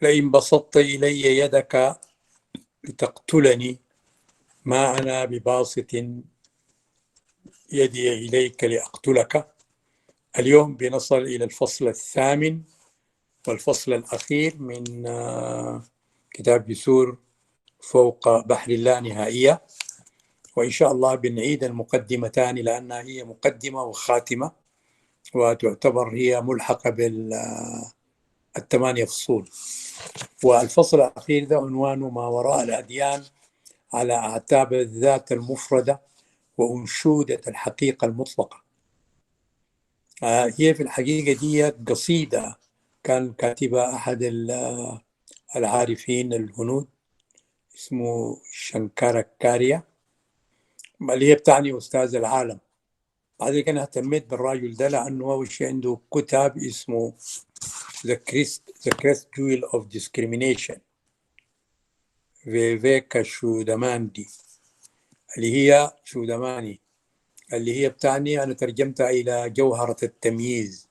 لئن بسطت إلي يدك لتقتلني ما أنا بباسط يدي إليك لأقتلك. اليوم بنصل إلى الفصل الثامن والفصل الأخير من كتاب جسور فوق بحر اللانهائية، وإن شاء الله بنعيد المقدمتان لأنها هي مقدمة وخاتمة، وتعتبر هي ملحقة بالثمانية فصول. والفصل الأخير ده عنوانه ما وراء الأديان على أعتاب الذات المفردة وأنشودة الحقيقة المطلقة. هي في الحقيقة دي قصيدة كان كاتبها أحد العارفين الهنود اسمه شنكاراكاريا، اللي هي بتعني أستاذ العالم. بعدين أنا اهتميت بالراجل ده لأنه أول شيء عنده كتاب اسمه The Crest Jewel of Discrimination فيفيكا شودماندي، اللي هي شودماني، اللي هي بتعني أنا ترجمتها إلى جوهرة التمييز،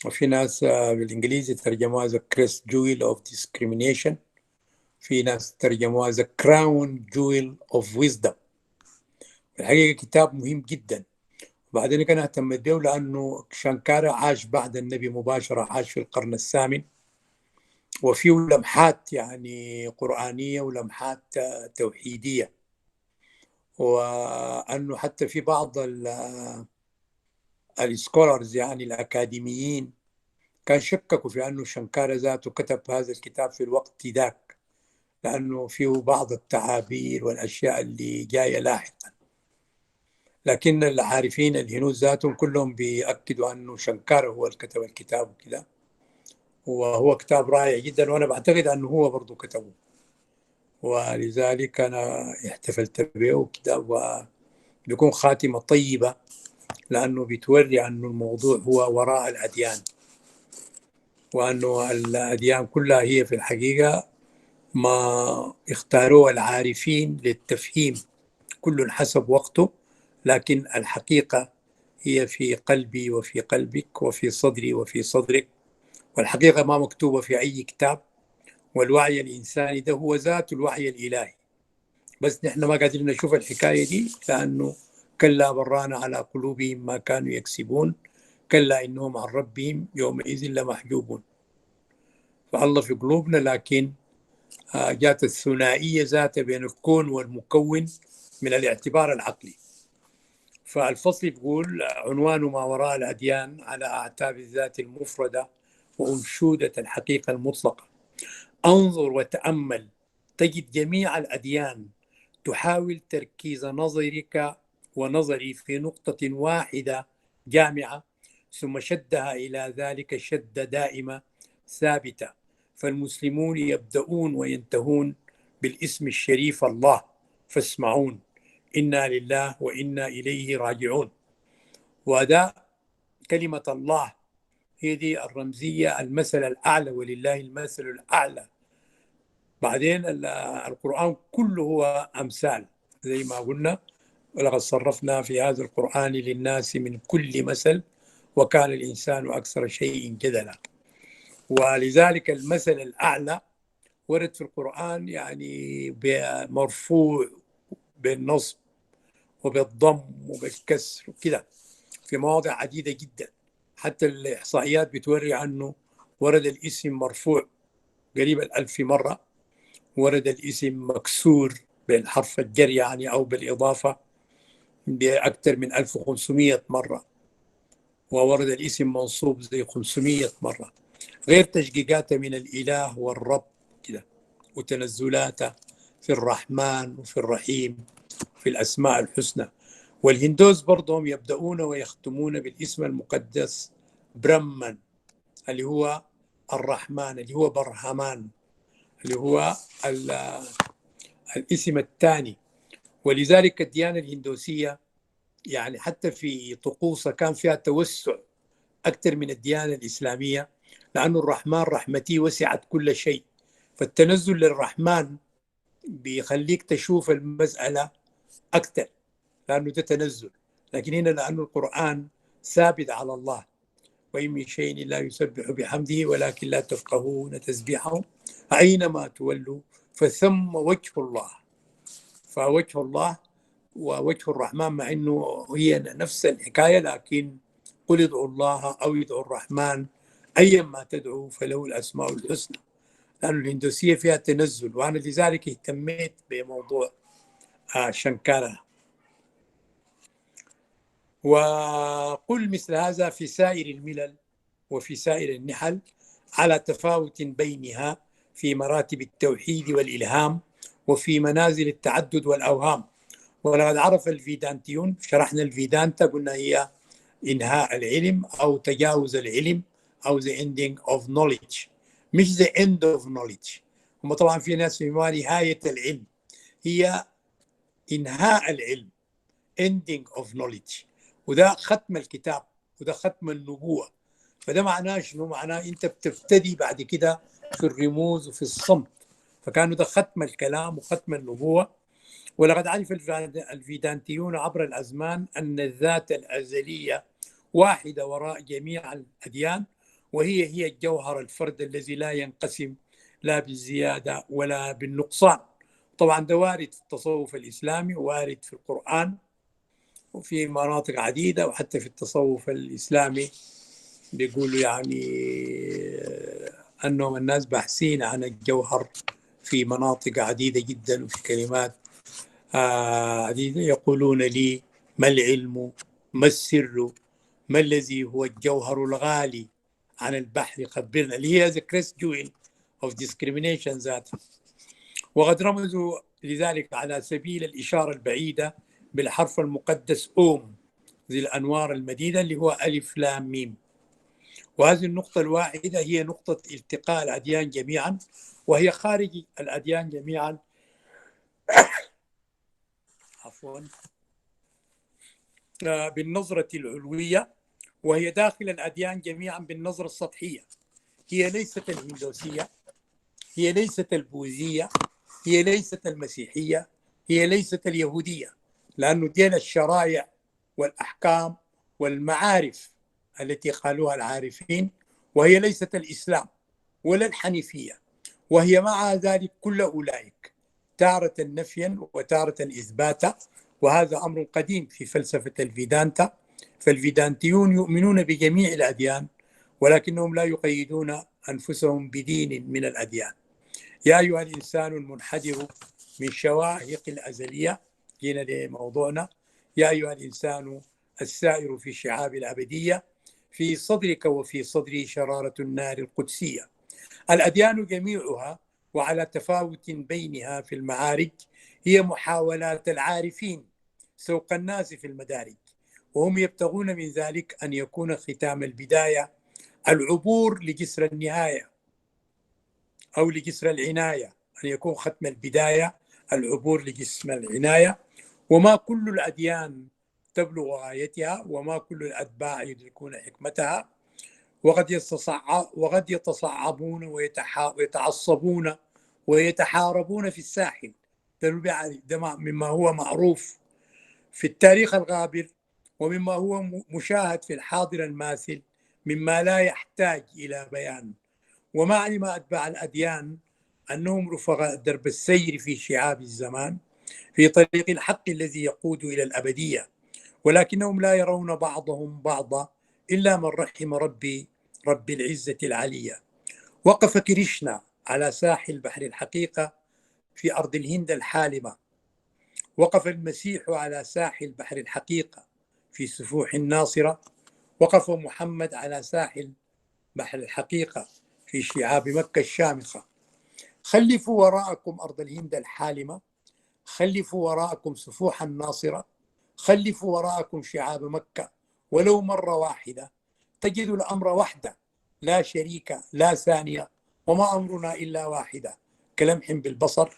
وفي ناس بالإنجليزي ترجموها The Crest Jewel of Discrimination، في ناس ترجموها The Crown Jewel of Wisdom. الحقيقة كتاب مهم جدا. وبعدين كان اهتمت به لأنه شانكارا عاش بعد النبي مباشرة، عاش في القرن الثامن، وفيه لمحات يعني قرآنية ولمحات توحيدية، وأنه حتى في بعض السكولرز يعني الأكاديميين كان شككوا في أنه شانكارا ذاته كتب هذا الكتاب في الوقت ذاك، لأنه فيه بعض التعابير والأشياء اللي جاية لاحقا. لكن العارفين الهنود ذاتهم كلهم بيأكدوا أنه شانكارا هو اللي كتب الكتاب وكده، وهو كتاب رائع جدا، وأنا بعتقد أنه هو برضو كتبه، ولذلك أنا احتفلت به وكده، وبيكون خاتمة طيبة لأنه بتوري أنه الموضوع هو وراء الأديان، وأنه الأديان كلها هي في الحقيقة ما اختاروه العارفين للتفهيم، كل حسب وقته، لكن الحقيقة هي في قلبي وفي قلبك وفي صدري وفي صدرك، والحقيقة ما مكتوبة في أي كتاب. والوعي الإنساني ده هو ذات الوعي الإلهي، بس نحن ما قادرين نشوف الحكاية دي لأنه كلا بران على قلوبهم ما كانوا يكسبون، كلا إنهم عن ربهم يومئذ لمحجوبون. فالله في قلوبنا، لكن جات الثنائية ذات بين الكون والمكون من الاعتبار العقلي. فالفصل بيقول عنوان ما وراء الأديان على أعتاب الذات المفردة وأنشودة الحقيقة المطلقة. انظر وتأمل تجد جميع الأديان تحاول تركيز نظرك ونظري في نقطة واحدة جامعة، ثم شدها إلى ذلك شدة دائمة ثابتة. فالمسلمون يبدأون وينتهون بالاسم الشريف الله، فاسمعون إنا لله وإنا إليه راجعون. وهذا كلمة الله هي دي الرمزية، المثل الأعلى، ولله المثل الأعلى. بعدين القرآن كله هو أمثال زي ما قلنا، ولقد صرفنا في هذا القرآن للناس من كل مثل وكان الإنسان أكثر شيء جدلا. ولذلك المثل الأعلى ورد في القرآن يعني مرفوع بالنصب وبالضم وبالكسر وكذا في مواضع عديدة جدا. حتى الإحصائيات بتوري عنه ورد الاسم مرفوع قريب 1000 مرة، ورد الاسم مكسور بالحرف الجر يعني أو بالإضافة بأكثر من 1500 مرة، وورد الاسم منصوب زي 500 مرة، غير تشقيقاته من الإله والرب كده، وتنزلاته في الرحمن وفي الرحيم في الأسماء الحسنى. والهندوس برضهم يبدأون ويختمون بالاسم المقدس برمان، اللي هو الرحمن، اللي هو برهمان، اللي هو الاسم الثاني. ولذلك الديانة الهندوسية يعني حتى في طقوسها كان فيها توسع أكثر من الديانة الإسلامية، لأن الرحمن رحمتي وسعت كل شيء، فالتنزل للرحمن بيخليك تشوف المسألة أكثر لأنه ده تنزل. لكن هنا لأنه القرآن ثابت على الله، وإن من شيء لا يسبح بحمده ولكن لا تفقهون تسبيحهم أينما تولوا فثم وجه الله. فوجه الله ووجه الرحمن مع أنه هي نفس الحكاية، لكن قل ادعوا الله أو ادعوا الرحمن أيما تدعوا فله الأسماء الحسنى، لأن الهندوسية فيها تنزل، وأنا لذلك اهتميت بموضوع شنكارا. وقل مثل هذا في سائر الملل وفي سائر النحل على تفاوت بينها في مراتب التوحيد والإلهام وفي منازل التعدد والأوهام. ولقد عرف الفيدانتيون، شرحنا الفيدانتا قلنا هي إنهاء العلم أو تجاوز العلم أو the ending of knowledge، مش the end of knowledge. هم طبعا في ناس يسموها نهاية العلم، هي إنهاء العلم ending of knowledge، وده ختم الكتاب وده ختم النبوة. فده معناه شنو؟ معناه أنت بتبتدي بعد كده في الرموز وفي الصمت، فكانوا ده ختم الكلام وختم النبوة. ولقد عرف الفيدانتيون عبر الأزمان أن الذات الأزلية واحدة وراء جميع الأديان، وهي الجوهر الفرد الذي لا ينقسم لا بالزيادة ولا بالنقصان. طبعا ده وارد في التصوف الإسلامي ووارد في القرآن وفي مناطق عديدة، وحتى في التصوف الإسلامي بيقولوا يعني أنهم الناس باحثين عن الجوهر في مناطق عديدة جدا وفي كلمات عديدة. يقولون لي ما العلم، ما السر، ما الذي هو الجوهر الغالي عن البحر خبرنا، اللي هي the crest jewel of discrimination ذاته. وقد رمزوا لذلك على سبيل الإشارة البعيدة بالحرف المقدس أوم ذي الأنوار المديدة اللي هو ألف لام ميم. وهذه النقطة الواحدة هي نقطة التقاء الأديان جميعا، وهي خارج الأديان جميعا عفوا بالنظرة العلوية، وهي داخل الأديان جميعا بالنظرة السطحية. هي ليست الهندوسية، هي ليست البوذية، هي ليست المسيحية، هي ليست اليهودية، لأنه دين الشرائع والأحكام والمعارف التي قالوها العارفين، وهي ليست الإسلام ولا الحنيفية. وهي مع ذلك كل أولئك تارة نفيا وتارة إثباتا، وهذا أمر قديم في فلسفة الفيدانتا. فالفيدانتيون يؤمنون بجميع الأديان ولكنهم لا يقيدون أنفسهم بدين من الأديان. يا أيها الإنسان المنحدر من شواهق الأزلية، جينا لموضوعنا، يا أيها الإنسان السائر في شعاب الأبدية، في صدرك وفي صدري شرارة النار القدسية. الأديان جميعها وعلى تفاوت بينها في المعارج هي محاولات العارفين سوق الناس في المدارج، وهم يبتغون من ذلك أن يكون ختام البداية العبور لجسر النهاية أو لجسر العناية، أن يكون ختم البداية العبور لجسر العناية. وما كل الأديان تبلغ غايتها وما كل الأتباع يدركون حكمتها، وقد يتصعبون ويتعصبون ويتحاربون في الساحل. ده مما هو معروف في التاريخ الغابر ومما هو مشاهد في الحاضر الماثل، مما لا يحتاج إلى بيان. وما علم أتباع الأديان أنهم رفقاء درب السير في شعاب الزمان في طريق الحق الذي يقود إلى الأبدية، ولكنهم لا يرون بعضهم بعضا إلا من رحم رب العزة العلية. وقف كريشنا على ساحل بحر الحقيقة في أرض الهند الحالمة، وقف المسيح على ساحل بحر الحقيقة في سفوح الناصرة، وقف محمد على ساحل بحر الحقيقة في شعاب مكة الشامخة. خلفوا وراءكم أرض الهند الحالمة، خلفوا وراءكم سفوح الناصرة، خلفوا وراءكم شعاب مكة، ولو مرة واحدة تجد الأمر وحده لا شريك لا ثانية، وما أمرنا إلا واحدة كلمح بالبصر.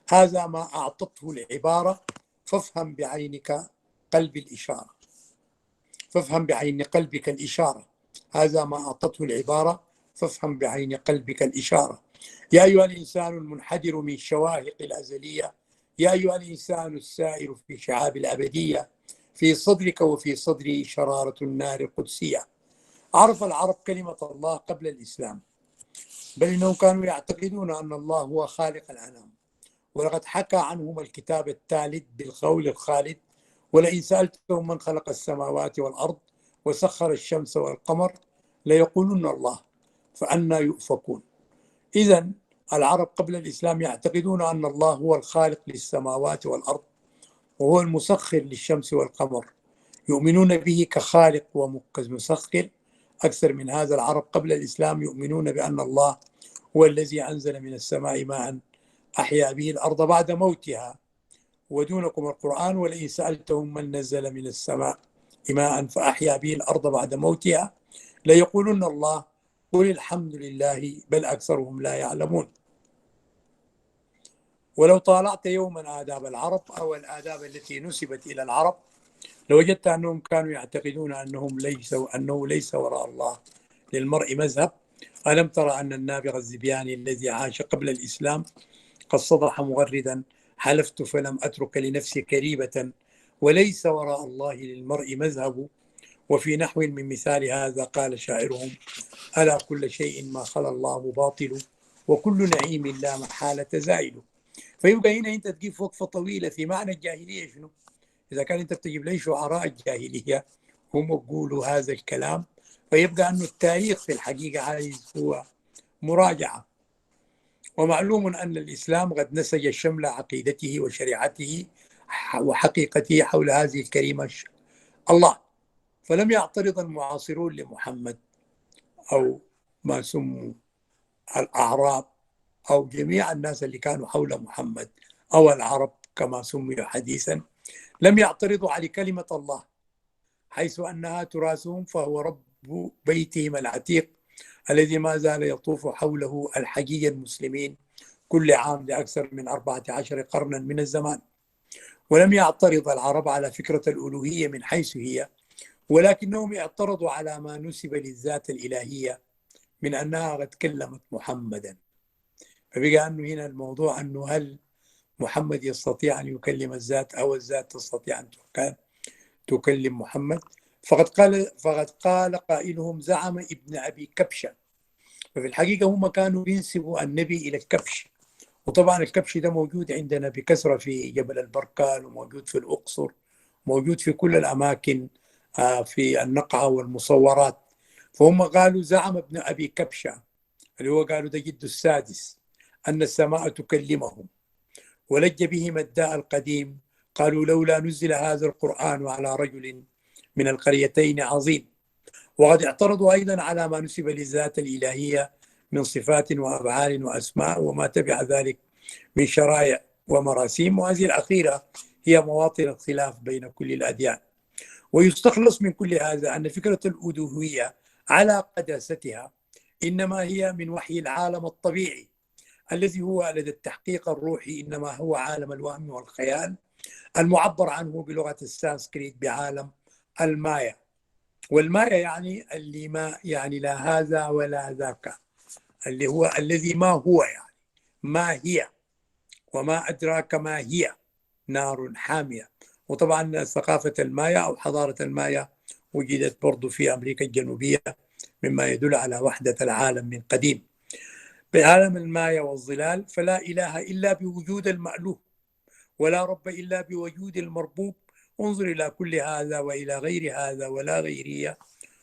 هذا ما أعطته العبارة فافهم بعينك قلب الإشارة، فافهم بعين قلبك الإشارة. هذا ما أعطته العبارة فافهم بعين قلبك الإشارة. يا أيها الإنسان المنحدر من شواهق الأزلية، يا أيها الإنسان السائر في شعاب الأبدية، في صدرك وفي صدري شرارة النار القدسية. عرف العرب كلمة الله قبل الإسلام، بل إنهم كانوا يعتقدون أن الله هو خالق الأنام، ولقد حكى عنهم الكتاب الثالث بالقول الخالد: ولئن سألتهم من خلق السماوات والأرض وسخر الشمس والقمر ليقولن الله فأنى يؤفكون. إذا العرب قبل الإسلام يعتقدون أن الله هو الخالق للسماوات والأرض وهو المسخر للشمس والقمر، يؤمنون به كخالق ومسخر. أكثر من هذا، العرب قبل الإسلام يؤمنون بأن الله هو الذي أنزل من السماء ماء أحيا به الأرض بعد موتها. ودونكم القرآن: ولئن سألتهم من نزل من السماء ماء فأحيا به الأرض بعد موتها ليقولن الله قل الحمد لله بل أكثرهم لا يعلمون. ولو طالعت يوما آداب العرب أو الآداب التي نسبت إلى العرب لوجدت أنهم كانوا يعتقدون أنه ليس وراء الله للمرء مذهب. ألم ترى أن النابغة الزبياني الذي عاش قبل الإسلام قد صدح مغردا: حلفت فلم أترك لنفسي كريبة وليس وراء الله للمرء مذهب. وفي نحو من مثال هذا قال شاعرهم: ألا كل شيء ما خلا الله باطل وكل نعيم لا محالة زائل. فيبقى هنا أنت تجيب وقفة طويلة في معنى الجاهلية شنو؟ إذا كان أنت بتجيب لي شعراء الجاهلية هم يقولوا هذا الكلام، فيبقى أنه التاريخ في الحقيقة عايز هو مراجعة. ومعلوم أن الإسلام قد نسج شمل عقيدته وشريعته وحقيقته حول هذه الكلمة الله، فلم يعترض المعاصرون لمحمد أو ما سموا الأعراب أو جميع الناس اللي كانوا حول محمد أو العرب كما سموا حديثا، لم يعترضوا على كلمة الله، حيث أنها تراثهم، فهو رب بيتهم العتيق الذي ما زال يطوف حوله الحجيج المسلمين كل عام لأكثر من 14 قرنا من الزمان. ولم يعترض العرب على فكرة الألوهية من حيث هي، ولكنهم اعترضوا على ما نسب للذات الإلهية من أنها قد كلمت محمدا. فبقى أنه هنا الموضوع أنه هل محمد يستطيع أن يكلم الذات أو الذات تستطيع أن تكلم محمد؟ فقد قال قائلهم: زعم ابن أبي كبشة. ففي الحقيقة هم كانوا ينسبوا النبي إلى الكبش، وطبعا الكبش ده موجود عندنا بكثرة في جبل البركان، وموجود في الأقصر، موجود في كل الأماكن في النقعة والمصورات. فهم قالوا زعم ابن أبي كبشة اللي هو قالوا ده جد السادس أن السماء تكلمهم، ولج بهم الداء القديم، قالوا لولا نزل هذا القرآن على رجل من القريتين عظيم. وقد اعترضوا أيضا على ما نسب للذات الإلهية من صفات وأفعال وأسماء وما تبع ذلك من شرائع ومراسيم، وهذه الأخيرة هي مواطن الخلاف بين كل الأديان. ويستخلص من كل هذا أن فكرة الألوهية على قداستها إنما هي من وحي العالم الطبيعي الذي هو لدى التحقيق الروحي إنما هو عالم الوهم والخيال، المعبر عنه بلغة السانسكريت بعالم المايا. والمايا يعني اللي ما يعني لا هذا ولا ذاك، اللي هو الذي ما هو، يعني ما هي وما أدراك ما هي نار حامية. وطبعا ثقافة المايا أو حضارة المايا وجدت برضو في أمريكا الجنوبية، مما يدل على وحدة العالم من قديم. بعالم المايا والظلال فلا إله إلا بوجود المألوه، ولا رب إلا بوجود المربوب. انظر إلى كل هذا وإلى غير هذا ولا غيرية،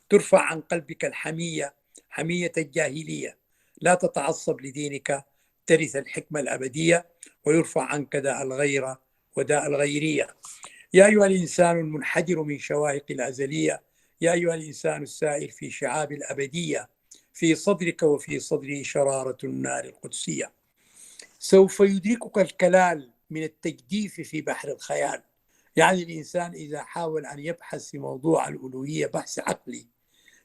ترفع عن قلبك الحمية، حمية الجاهلية، لا تتعصب لدينك، ترث الحكمة الأبدية، ويرفع عنك داء الغيرة وداء الغيرية. يا أيها الإنسان المنحدر من شواهق الأزلية، يا أيها الإنسان السائر في شعاب الأبدية، في صدرك وفي صدري شرارة النار القدسية. سوف يدركك الكلال من التجديف في بحر الخيال. يعني الإنسان إذا حاول أن يبحث في موضوع الألوهية بحث عقلي،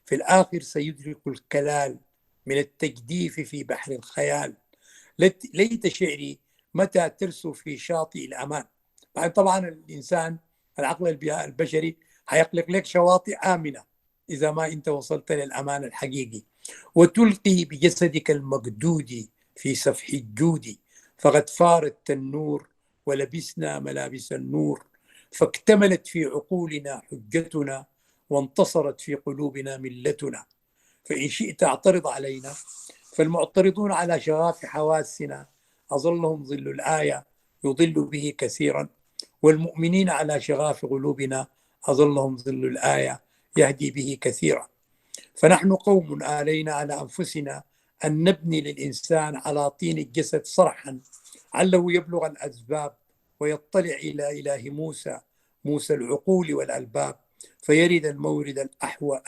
في الآخر سيدرك الكلال من التجديف في بحر الخيال. ليت شعري متى ترسو في شاطئ الأمان. طبعا الإنسان العقل البشري هيخلق لك شواطئ آمنة إذا ما أنت وصلت للأمان الحقيقي. وتلقي بجسدك المقدود في سفح الجود، فقد فار التنور ولبسنا ملابس النور، فاكتملت في عقولنا حجتنا، وانتصرت في قلوبنا ملتنا، فإن شئت اعترض علينا. فالمعترضون على شغاف حواسنا أظلهم ظل الآية يضل به كثيرا، والمؤمنين على شغاف قلوبنا أظلهم ظل الآية يهدي به كثيرا. فنحن قوم آلينا على أنفسنا أن نبني للإنسان على طين الجسد صرحا عله يبلغ الأسباب ويطلع إلى إله موسى، موسى العقول والألباب، فيرد المورد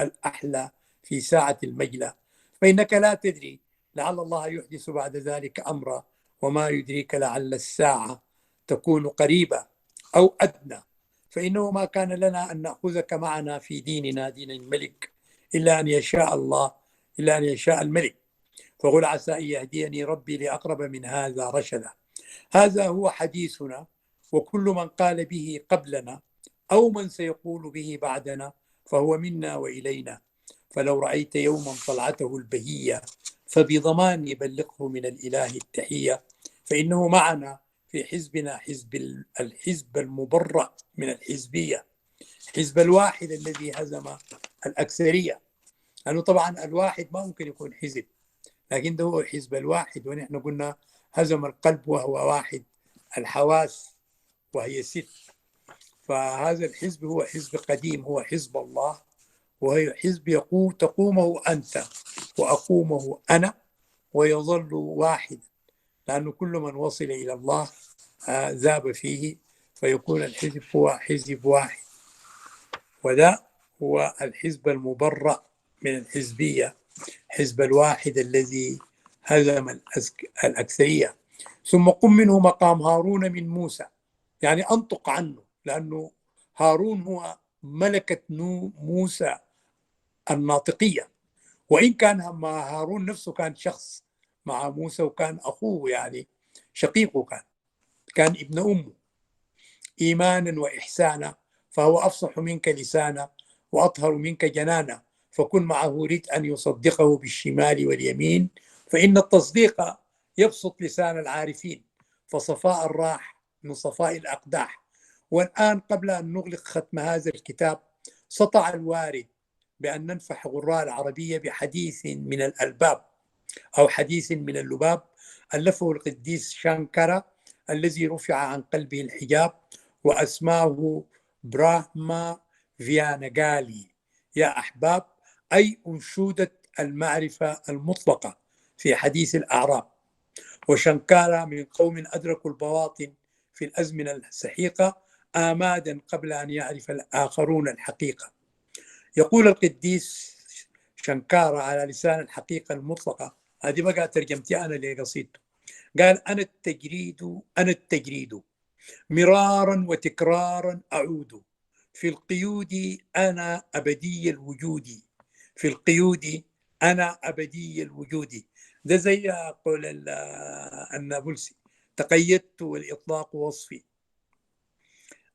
الأحلى في ساعة المجلى. فإنك لا تدري، لعل الله يحدث بعد ذلك أمرا، وما يدريك لعل الساعة تكون قريبة أو أدنى. فإنه ما كان لنا أن نأخذك معنا في ديننا دين الملك إلا أن يشاء الله، إلا أن يشاء الملك. فقل عسى أن يهديني ربي لأقرب من هذا رشدا. هذا هو حديثنا، وكل من قال به قبلنا أو من سيقول به بعدنا فهو منا وإلينا. فلو رأيت يوما طلعته البهية فبضمان يبلغه من الإله التحية، فإنه معنا في حزبنا، الحزب المبرأ من الحزبية، حزب الواحد الذي هزم الأكثرية. لأنه طبعا الواحد ما ممكن يكون حزب، لكن ده هو حزب الواحد. ونحن قلنا هزم القلب وهو واحد، الحواس وهي ست. فهذا الحزب هو حزب قديم، هو حزب الله، وهي حزب تقومه أنت وأقومه أنا، ويظل واحد، لأنه كل من وصل إلى الله ذاب فيه، فيكون الحزب هو حزب واحد. وده هو الحزب المبرأ من الحزبية، حزب الواحد الذي هزم الأكثرية. ثم قم منه مقام هارون من موسى، يعني أنطق عنه، لأنه هارون هو ملكة موسى الناطقية. وإن كان هارون نفسه كان شخص مع موسى، وكان أخوه يعني شقيقه، كان ابن أمه إيمانا وإحسانا، فهو أفصح منك لسانا وأطهر منك جنانا، فكن معه رد أن يصدقه بالشمال واليمين، فإن التصديق يبسط لسان العارفين، فصفاء الراح من صفاء الأقداح. والآن قبل أن نغلق ختم هذا الكتاب، سطع الوارد بأن ننفح غراء العربية بحديث من الألباب أو حديث من اللباب ألفه القديس شانكارا الذي رفع عن قلبه الحجاب، وأسماه براهما فيانغالي يا أحباب، أي أنشودة المعرفة المطلقة في حديث الأعراب. وشنكارا من قوم أدركوا البواطن في الأزمنة السحيقة آمادا قبل أن يعرف الآخرون الحقيقة. يقول القديس شنكارا على لسان الحقيقة المطلقة، هذه بقى ترجمتي أنا لقصيدته، قال: أنا التجريد، أنا التجريد مرارا وتكرارا أعود، في القيود أنا أبدي الوجود، في القيود أنا أبدي الوجود. ده زي قول النابلسي: تقيدت والإطلاق وصفي،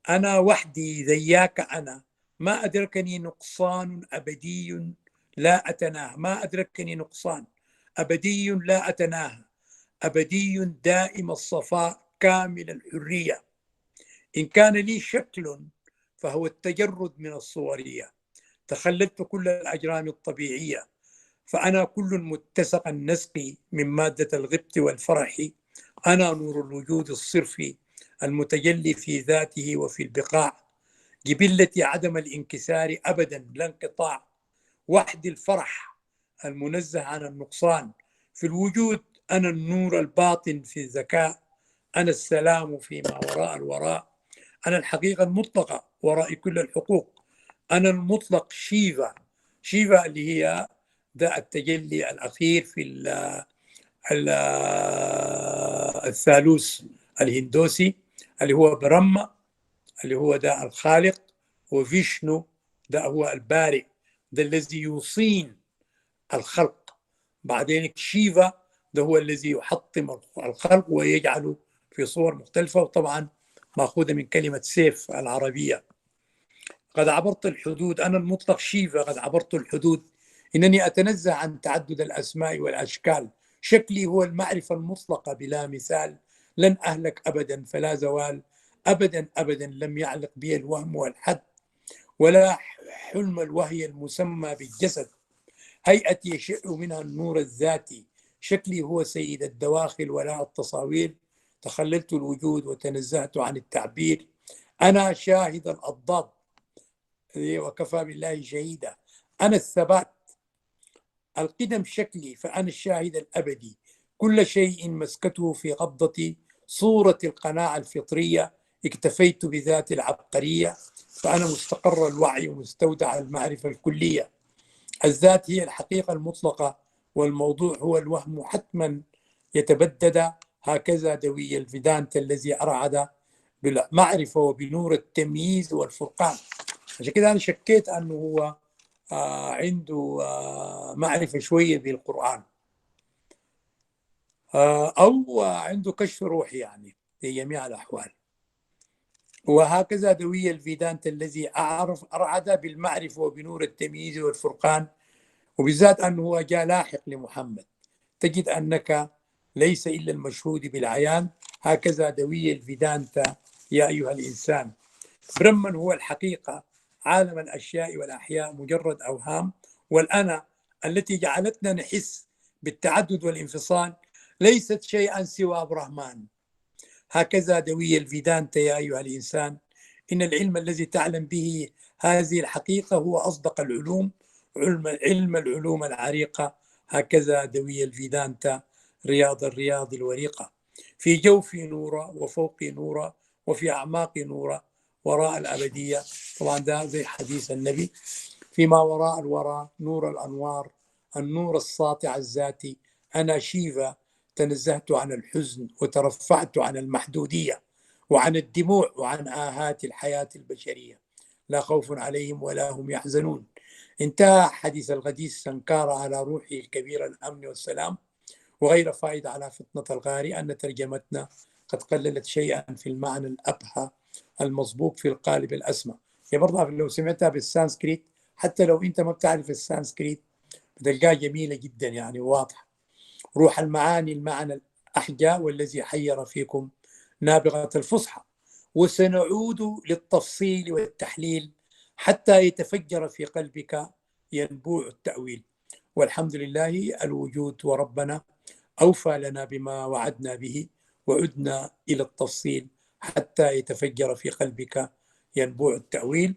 أنا وحدي ذياك أنا، ما أدركني نقصان أبدي لا أتناهى، ما أدركني نقصان أبدي لا أتناهى، أبدي دائم الصفاء كامل الحرية. إن كان لي شكل فهو التجرد من الصورية، تخللت كل الأجرام الطبيعية، فأنا كل متسق النسق من مادة الغبط والفرح، أنا نور الوجود الصرفي المتجلي في ذاته وفي البقاع، جبلتي عدم الانكسار أبدا لا انقطاع، وحد الفرح المنزه عن النقصان في الوجود، أنا النور الباطن في الذكاء، أنا السلام فيما وراء الوراء، أنا الحقيقة المطلقة وراء كل الحقوق، أنا المطلق شيفا. شيفا اللي هي ده التجلي الأخير في الثالوث الهندوسي، اللي هو برهما اللي هو ده الخالق، وفيشنو ده هو البارئ، ده الذي يصين الخلق. بعدين شيفا ده هو الذي يحطم الخلق ويجعله في صور مختلفة، وطبعا مأخوذة من كلمة سيف العربية. قد عبرت الحدود، أنا المطلق شيفا قد عبرت الحدود، إنني أتنزه عن تعدد الأسماء والأشكال، شكلي هو المعرفة المطلقة بلا مثال، لن أهلك أبدا فلا زوال، أبدا أبدا لم يعلق بي الوهم والحد، ولا حلم الوهي المسمى بالجسد، هيئتي يشع منها النور الذاتي، شكلي هو سيد الدواخل ولا التصاوير، تخللت الوجود وتنزهت عن التعبير، أنا شاهد الأضداد وكفى بالله شهيدا، أنا الثبات، القدم شكلي فأنا الشاهد الأبدي، كل شيء مسكته في قبضتي، صورة القناعة الفطرية، اكتفيت بذات العبقرية، فأنا مستقر الوعي ومستودع المعرفة الكلية، الذات هي الحقيقة المطلقة والموضوع هو الوهم حتما يتبدد، هكذا دوي الفيدانت الذي أرعد بالمعرفة وبنور التمييز والفرقان. عشان كده أنا شكيت أنه هو عنده معرفة شوية بالقرآن، أو عنده كشف روحي يعني في جميع الأحوال. وهكذا دوي الفيدانت الذي أرعد بالمعرفة وبنور التمييز والفرقان، وبالذات أنه هو جاء لاحق لمحمد، تجد أنك ليس إلا المشهود بالعيان، هكذا دوي الفيدانتا يا أيها الإنسان. برهمن هو الحقيقة، عالم الأشياء والأحياء مجرد أوهام، والأنا التي جعلتنا نحس بالتعدد والانفصال ليست شيئا سوى برهمان، هكذا دوي الفيدانتا يا أيها الإنسان. إن العلم الذي تعلم به هذه الحقيقة هو أصدق العلوم، علم العلوم العريقة، هكذا دوي الفيدانتا رياض الرياض الوريقة، في جوفي نورا وفوقي نورا وفي أعماقي نورا وراء الأبدية. طبعا ده زي حديث النبي، فيما وراء الورى نور الأنوار، النور الساطع الذاتي، أنا شيفا تنزهت عن الحزن وترفعت عن المحدودية وعن الدموع وعن آهات الحياة البشرية، لا خوف عليهم ولا هم يحزنون. انتهى حديث الغديث سنكار على روحه الكبير الأمن والسلام، وغير فائدة على فطنة الغاري أن ترجمتنا قد قللت شيئا في المعنى الأبهى المصبوب في القالب الأسمى. هي برضه لو سمعتها بالسانسكريت، حتى لو أنت ما بتعرف السانسكريت بتلقاها جميلة جدا يعني واضحة. روح المعاني المعنى الأحجى والذي حير فيكم نابغة الفصحى، وسنعود للتفصيل والتحليل حتى يتفجر في قلبك ينبوع التأويل. والحمد لله الوجود وربنا أوفى لنا بما وعدنا به، وعدنا إلى التفصيل حتى يتفجر في قلبك ينبوع التأويل.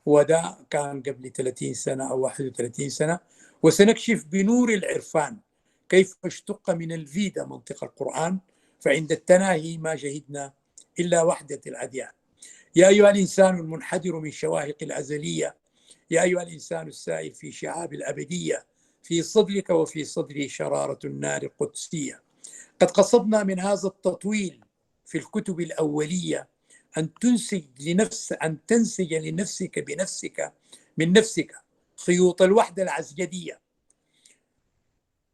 وده كان قبل 30 سنة أو 31 سنة. وسنكشف بنور العرفان كيف اشتق من الفيدا منطق القرآن، فعند التناهي ما شهدنا إلا وحدة الأديان. يا أيها الإنسان المنحدر من شواهق الأزلية، يا أيها الإنسان السائل في شعاب الأبدية، في صدرك وفي صدري شرارة النار القدسية. قد قصدنا من هذا التطويل في الكتب الأولية أن تنسج لنفسك بنفسك من نفسك خيوط الوحدة العسجدية.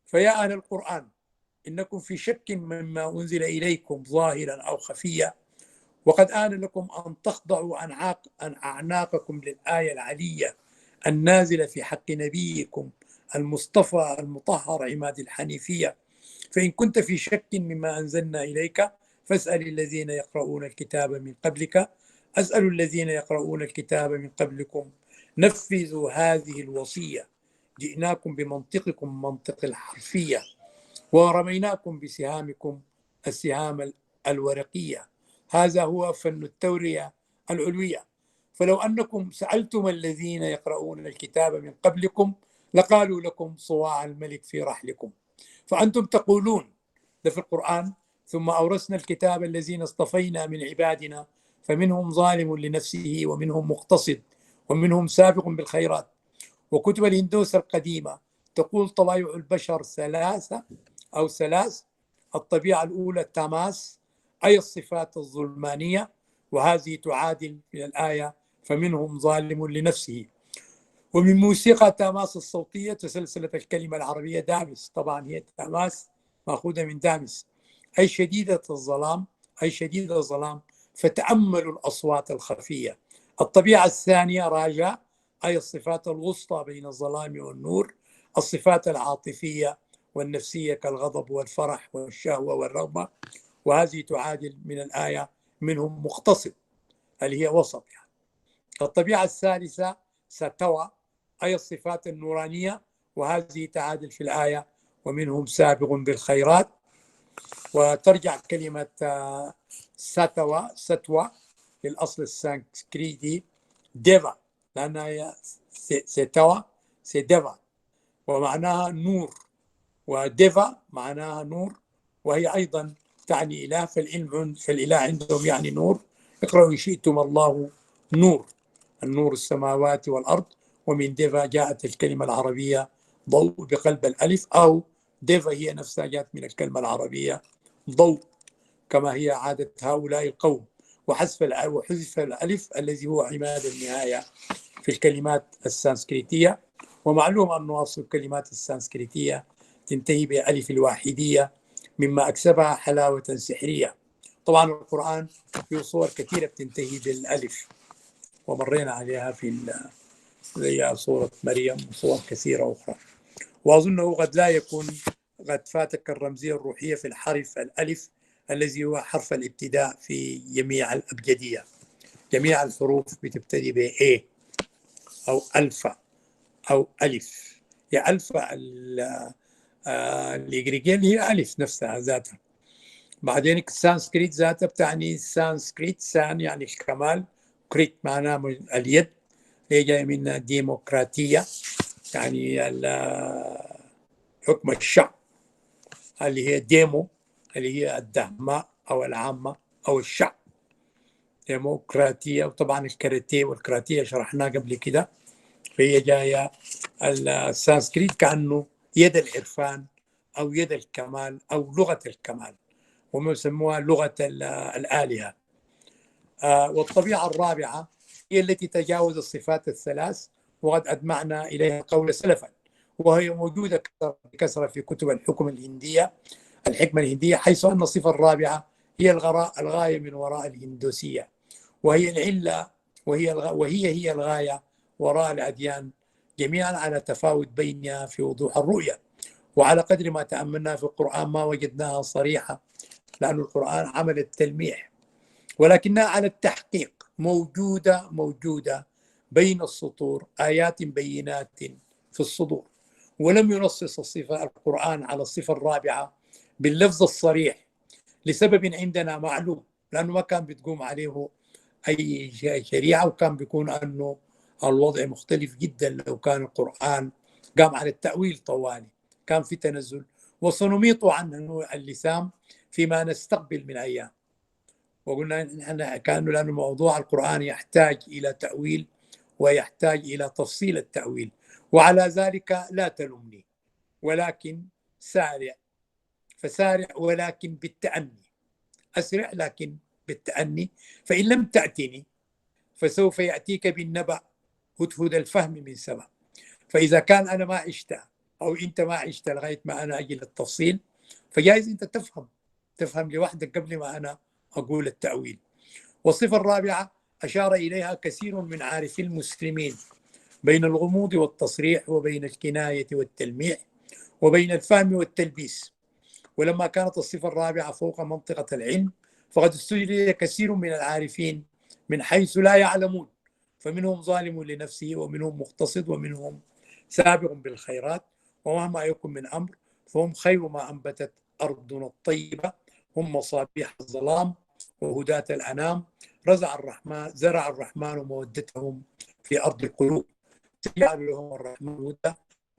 فيا أهل القرآن، إنكم في شك مما أنزل إليكم ظاهرا أو خفيا، وقد آن لكم أن تخضعوا أعناقكم للآية العلية النازلة في حق نبيكم المصطفى المطهر عماد الحنيفية. فإن كنت في شك مما أنزلنا إليك فاسأل الذين يقرؤون الكتاب من قبلك، أسأل الذين يقرؤون الكتاب من قبلكم، نفذوا هذه الوصية، جئناكم بمنطقكم منطق الحرفية، ورميناكم بسهامكم السهام الورقية. هذا هو فن التورية العلوية. فلو أنكم سألتم الذين يقرؤون الكتاب من قبلكم لقالوا لكم صواع الملك في رحلكم. فأنتم تقولون ده في القرآن: ثم أورثنا الكتاب الذين اصطفينا من عبادنا فمنهم ظالم لنفسه ومنهم مقتصد ومنهم سابق بالخيرات. وكتب الهندوس القديمة تقول طبائع البشر ثلاثة أو ثلاث: الطبيعة الأولى تاماس، أي الصفات الظلمانية، وهذه تعادل من الآية فمنهم ظالم لنفسه. ومن موسيقى تاماس الصوتية تسلسلت الكلمة العربية دامس، طبعا هي تاماس مأخوذة من دامس أي شديدة الظلام، أي شديد الظلام، فتأملوا الأصوات الخفية. الطبيعة الثانية راجع، أي الصفات الوسطى بين الظلام والنور، الصفات العاطفية والنفسية كالغضب والفرح والشهوة والرغبة، وهذه تعادل من الآية منهم مقتصد اللي هي وسط يعني. الطبيعة الثالثة ستوى، أي الصفات النورانية، وهذه تعادل في الآية ومنهم سابق بالخيرات. وترجع كلمة ستوى للأصل السانسكريتي ديفا، لأنها ستوى سيديفا ومعناها نور، وديفا معناها نور، وهي أيضا تعني إله، فالإله عندهم يعني نور. اقرأوا إن شئتم الله نور، النور السماوات والأرض. ومن ديفا جاءت الكلمة العربية ضوء بقلب الألف، أو ديفا هي نفسها جاءت من الكلمة العربية ضوء، كما هي عادة هؤلاء القوم. وحذف الألف الذي هو عماد النهاية في الكلمات السانسكريتية. ومعلوم أن أصل الكلمات السانسكريتية تنتهي بألف الواحدية، مما أكسبها حلاوة سحرية. طبعا القرآن فيه صور كثيرة بتنتهي بالألف، ومرينا عليها زي صورة مريم وصور كثيرة أخرى. وأظنه قد لا يكون قد فاتك الرمزية الروحية في الحرف الألف، الذي هو حرف الابتداء في جميع الأبجدية. جميع الحروف بتبتدي ب A أو ألفا أو ألف. يا ألفا الإغريقية هي ألف نفسها ذاتها. بعدين السانسكريت ذاتها بتعني سانسكريت، سان يعني الكمال، كريت معناه اليد، هي جاية من ديمقراطية يعني حكم الشعب، اللي هي ديمو اللي هي الدهماء أو العامة أو الشعب، ديمقراطية. وطبعا الكاراتيه والكراتيه شرحناه قبل كده. فهي جاية السانسكريت كأنه يد العرفان أو يد الكمال أو لغة الكمال، وما يسموها لغة الآلهة. والطبيعة الرابعة هي التي تجاوز الصفات الثلاث، وقد أدمعنا إليها قول سلفا، وهي موجودة بكثرة في كتب الحكمة الهندية، حيث أن الصفة الرابعة هي الغاية من وراء الهندوسية، وهي العلة، وهي الغاية وراء الأديان جميعا، على تفاوت بينها في وضوح الرؤية. وعلى قدر ما تأملنا في القرآن ما وجدناها صريحة، لأن القرآن عمل التلميح، ولكنها على التحقيق موجودة بين السطور، آيات بينات في الصدور. ولم ينصص القرآن على الصفة الرابعة باللفظ الصريح لسبب عندنا معلوم، لأنه ما كان بتقوم عليه أي شريعة، وكان بيكون أنه الوضع مختلف جدا لو كان القرآن قام على التأويل طوالي، كان في تنزل. وسنميط عنه اللسان فيما نستقبل من أيام. وقلنا نحن كانوا لأن موضوع القرآن يحتاج إلى تأويل ويحتاج إلى تفصيل التأويل، وعلى ذلك لا تلمني، ولكن سارع، فسارع ولكن بالتأني، أسرع لكن بالتأني. فإن لم تأتني فسوف يأتيك بالنبأ هدهد الفهم من سبأ. فإذا كان أنا ما عشت أو أنت ما عشت لغاية ما أنا أجي للتفصيل، فجائز أنت تفهم لوحدك قبل ما أنا أقول التأويل. والصفة الرابعة أشار إليها كثير من عارفي المسلمين، بين الغموض والتصريح، وبين الكناية والتلميح، وبين الفهم والتلبيس. ولما كانت الصفة الرابعة فوق منطقة العلم، فقد استجلي كثير من العارفين من حيث لا يعلمون، فمنهم ظالم لنفسه، ومنهم مقتصد، ومنهم سابق بالخيرات. ومهما يكن من أمر فهم خير ما أنبتت أرضنا الطيبة، هم مصابيح الظلام وهداة الأنام. زرع الرحمن مودتهم في أرض القلوب، سيجعل لهم الرحمن هدى،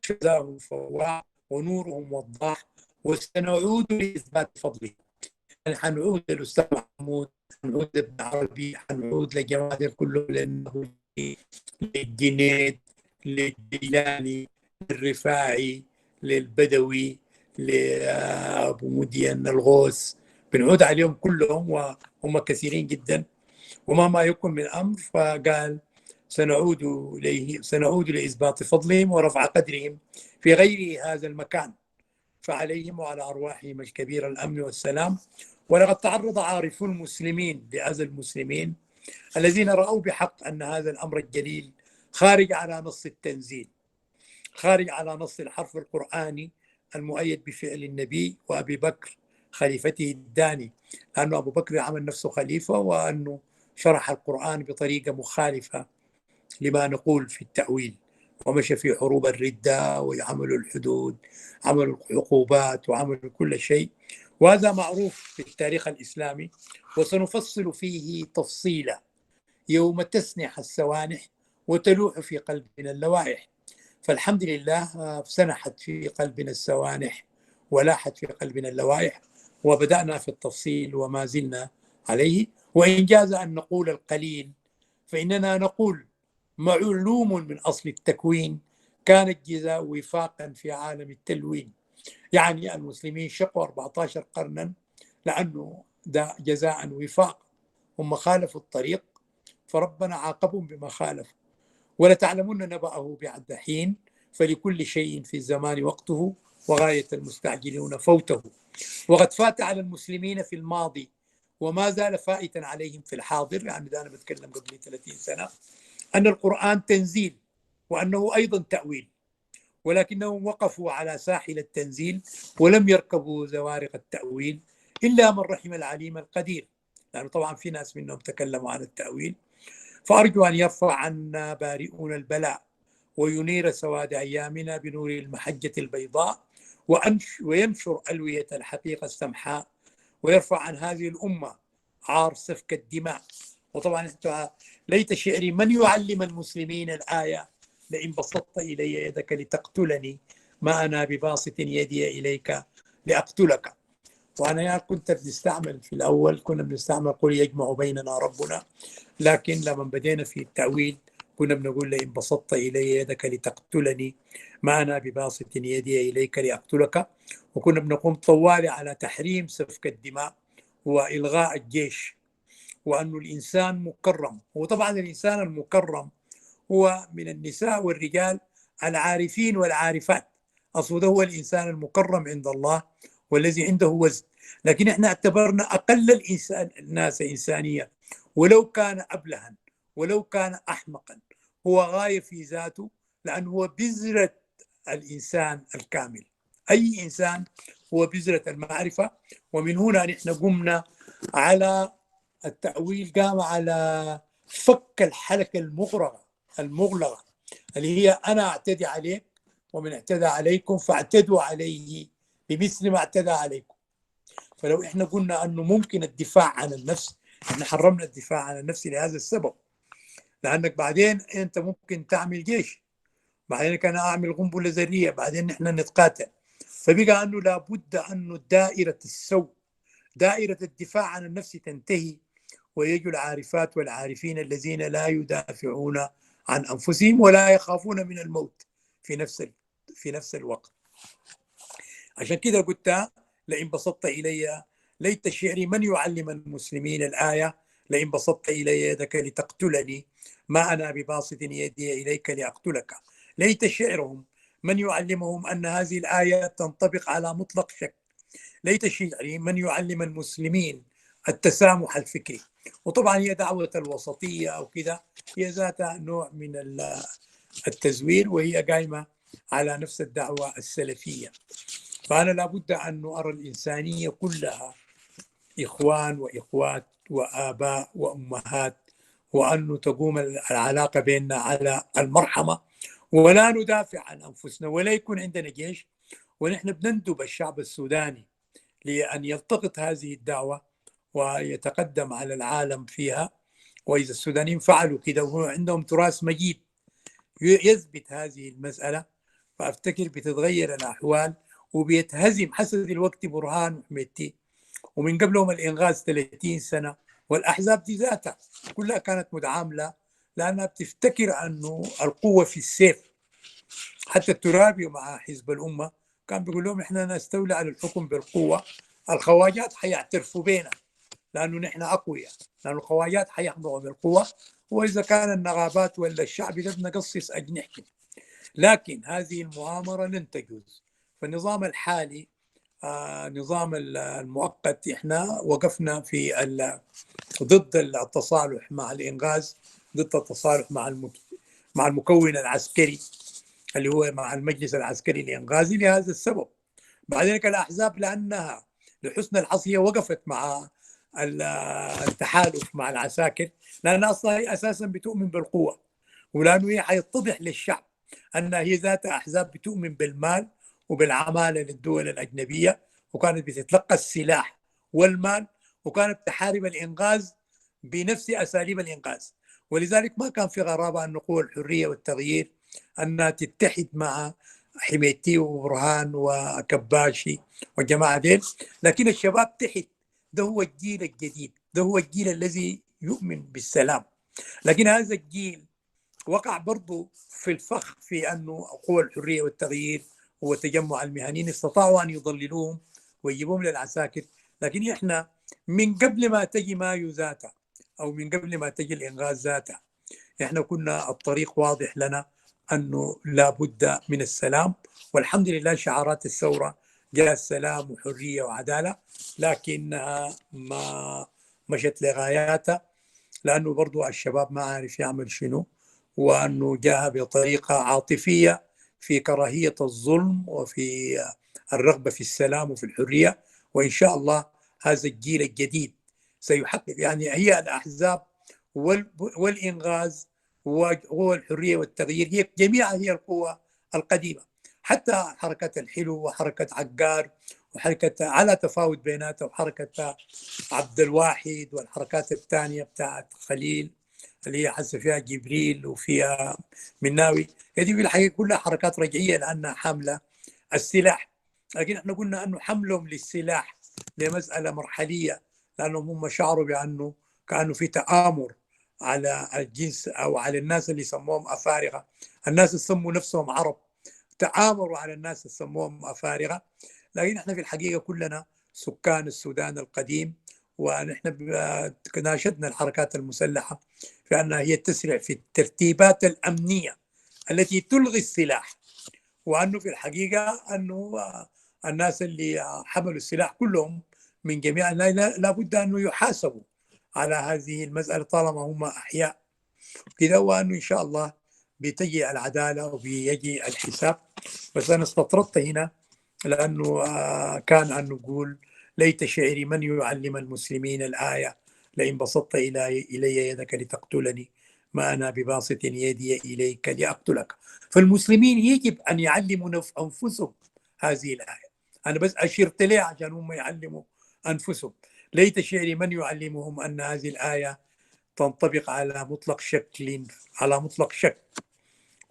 جزاهم فواح، ونورهم وضاح. وسنعود لإثبات فضله، يعني حنعود للأستاذ محمود، حنعود لابن عربي، حنعود لجماعة كلهم، لأنه للجنيد، للجيلاني، للرفاعي، للبدوي، لأبو مدين الغوث، بنعود عليهم كلهم وهم كثيرين جدا. ومهما يكن من أمر فقال سنعود لإثبات فضلهم ورفع قدرهم في غير هذا المكان، فعليهم وعلى أرواحهم الكبير الأمن والسلام. ولقد تعرض عارفو المسلمين لأذى المسلمين الذين رأوا بحق أن هذا الأمر الجليل خارج على نص التنزيل، خارج على نص الحرف القرآني المؤيد بفعل النبي وأبي بكر خليفته الداني، لأنه أبو بكر عمل نفسه خليفة، وأنه شرح القرآن بطريقة مخالفة لما نقول في التأويل، ومشى في حروب الردة وعملوا الحدود، عملوا العقوبات وعملوا كل شيء، وهذا معروف في التاريخ الإسلامي، وسنفصل فيه تفصيلا يوم تسنح السوانح وتلوح في قلبنا اللوائح. فالحمد لله سنحت في قلبنا السوانح ولاحت في قلبنا اللوائح، وبدأنا في التفصيل وما زلنا عليه. وإن جاز أن نقول القليل فإننا نقول معلوم من أصل التكوين كانت جزاء وفاقا في عالم التلوين. يعني المسلمين شقوا 14 قرنا لأنه ده جزاء وفاق، هم خالفوا الطريق فربنا عاقبهم بما خالفوا. ولتعلمن نبأه بعد حين، فلكل شيء في الزمان وقته، وغاية المستعجلون فوته. وقد فات على المسلمين في الماضي وما زال فائتا عليهم في الحاضر، يعني ده أنا بتكلم قبل 30 سنة، أن القرآن تنزيل وأنه أيضا تأويل، ولكنهم وقفوا على ساحل التنزيل ولم يركبوا زوارق التأويل إلا من رحم العليم القدير، لأنه طبعا في ناس منهم تكلموا عن التأويل. فأرجو أن يرفع عنا بارئون البلاء وينير سواد أيامنا بنور المحجة البيضاء، وينشر ألوية الحقيقة السمحاء، ويرفع عن هذه الأمة عار سفك الدماء. وطبعا ليت شعري من يعلم المسلمين الآية لئن بسطت إلي يدك لتقتلني ما أنا بباسط يدي إليك لأقتلك. وأنا كنت بنستعمل في الأول، كنا بنستعمل قل يجمع بيننا ربنا، لكن لما بدينا في التأويل كنا بنقول لئن بسطت إلي يدك لتقتلني ما أنا بباسط يدي إليك لأقتلك. وكنا بنقوم طوالي على تحريم سفك الدماء وإلغاء الجيش، وأن الإنسان مكرم. وطبعا الإنسان المكرم هو من النساء والرجال العارفين والعارفات، أصله هو الإنسان المكرم عند الله والذي عنده وزن. لكن احنا اعتبرنا أقل الناس إنسانية ولو كان أبلها ولو كان أحمقا هو غاية في ذاته، لأنه هو بذرة الإنسان الكامل. أي إنسان هو بذرة المعرفة. ومن هنا نحن قمنا على التأويل، قام على فك الحلقة المغلقة اللي هي أنا أعتدي عليك ومن اعتدى عليكم فاعتدوا عليه بمثل ما اعتدى عليكم. فلو احنا قلنا أنه ممكن الدفاع عن النفس، احنا حرمنا الدفاع عن النفس لهذا السبب، لأنك بعدين أنت ممكن تعمل جيش، بعدين كان أعمل قنبلة ذرية، بعدين نحن نتقاتل. فبقى أنه لابد أنه دائرة السوء، دائرة الدفاع عن النفس تنتهي، ويجوا العارفات والعارفين الذين لا يدافعون عن أنفسهم ولا يخافون من الموت في نفس الوقت. عشان كده قلت لئن بسطت إلي، ليت شعري من يعلم المسلمين الآية لئن بسطت إلي يدك لتقتلني ما أنا بباسط يدي إليك لأقتلك. ليت شعرهم من يعلمهم أن هذه الآية تنطبق على مطلق شك. ليت شعري من يعلم المسلمين التسامح الفكري. وطبعا هي دعوة الوسطية أو كذا هي ذاتها نوع من التزوير، وهي قائمة على نفس الدعوة السلفية. فأنا لابد أن أرى الإنسانية كلها إخوان وإخوات وآباء وأمهات، وأن تقوم العلاقة بيننا على المرحمة، ولا ندافع عن أنفسنا ولا يكون عندنا جيش. ونحن بنندب الشعب السوداني لأن يلتقط هذه الدعوة ويتقدم على العالم فيها. وإذا السودانيين فعلوا كده وهو عندهم تراث مجيد يثبت هذه المسألة، فأفتكر بتتغير الأحوال وبيتهزم حسب الوقت برهان وحميتي، ومن قبلهم الإنغاذ 30 سنة، والأحزاب دي ذاتها كلها كانت متعاملة لأنها بتفتكر أنه القوة في السيف. حتى الترابي مع حزب الأمة كان بيقول لهم إحنا نستولي على الحكم بالقوة، الخواجات حيعترفوا بينا لأنه نحن أقوياء، لأنه الخواجات حيخضعوا بالقوة، وإذا كان النغابات ولا الشعب ده بنقصص أجنحتهم. لكن هذه المؤامرة لن تجوز. فالنظام الحالي نظام المؤقت احنا وقفنا في ضد التصالح مع الإنغاز، ضد التصالح مع المكون العسكري اللي هو مع المجلس العسكري الإنغازي لهذا السبب. بعدين الأحزاب لأنها لحسن الحظ وقفت مع التحالف مع العساكر، لأن أصلا أساسا بتؤمن بالقوة، ولأنه هي حيتضح للشعب أنها هي ذاتها أحزاب بتؤمن بالمال وبالعمالة للدول الأجنبية، وكانت بتتلقى السلاح والمال، وكانت تحارب الإنقاذ بنفس أساليب الإنقاذ. ولذلك ما كان في غرابة أن قوى الحرية والتغيير أنها تتحد مع حميتي وبرهان وكباشي والجماعة ديل، لكن الشباب تحت. ده هو الجيل الجديد، ده هو الجيل الذي يؤمن بالسلام. لكن هذا الجيل وقع برضو في الفخ في أنه قوى الحرية والتغيير وتجمع المهنيين استطاعوا أن يضللوهم ويجيبوهم للعساكر. لكن إحنا من قبل ما تجي مايو ذاتها أو من قبل ما تجي الإنغاذ ذاتها، إحنا كنا الطريق واضح لنا أنه لا بد من السلام. والحمد لله شعارات الثورة جاء السلام وحرية وعدالة، لكنها ما مشت لغاياتها، لأنه برضو الشباب ما عارف يعمل شنو، وأنه جاء بطريقة عاطفية في كراهية الظلم وفي الرغبة في السلام وفي الحرية. وإن شاء الله هذا الجيل الجديد سيحقق، يعني هي الأحزاب والإنغاذ والحرية والتغيير هي جميعها هي القوى القديمة، حتى حركة الحلو وحركة عقار وحركة على تفاوت بيناتها وحركة عبد الواحد والحركات الثانية بتاعت خليل اللي هي حس فيها جبريل وفيها مناوي، هذه في الحقيقة كلها حركات رجعية لأنها حاملة السلاح. لكن احنا قلنا أنه حملهم للسلاح لمسألة مرحلية، لأنهم هم شعروا بأنه كانوا في تآمر على الجنس أو على الناس اللي سموهم أفارقة. الناس اللي سموا نفسهم عرب تآمروا على الناس اللي سموهم أفارقة. لكن احنا في الحقيقة كلنا سكان السودان القديم، ونحن ناشدنا الحركات المسلحة في أنها هي تسرع في الترتيبات الأمنية التي تلغي السلاح، وأنه في الحقيقة أنه الناس اللي حملوا السلاح كلهم من جميع لابد أنه يحاسبوا على هذه المسألة طالما هم أحياء كده، وأنه إن شاء الله بتجي العدالة وبيجي الحساب. بس أنا استطردت هنا لأنه كان أن نقول ليت شعري من يعلم المسلمين الآية لئن بسطت إلي يدك لتقتلني ما أنا بباسط يدي إليك لأقتلك. فالمسلمين يجب أن يعلموا أنفسهم هذه الآية. أنا بس أشرت ليه عشان هم يعلموا أنفسهم. ليت شعري من يعلمهم أن هذه الآية تنطبق على مطلق شكل، على مطلق شك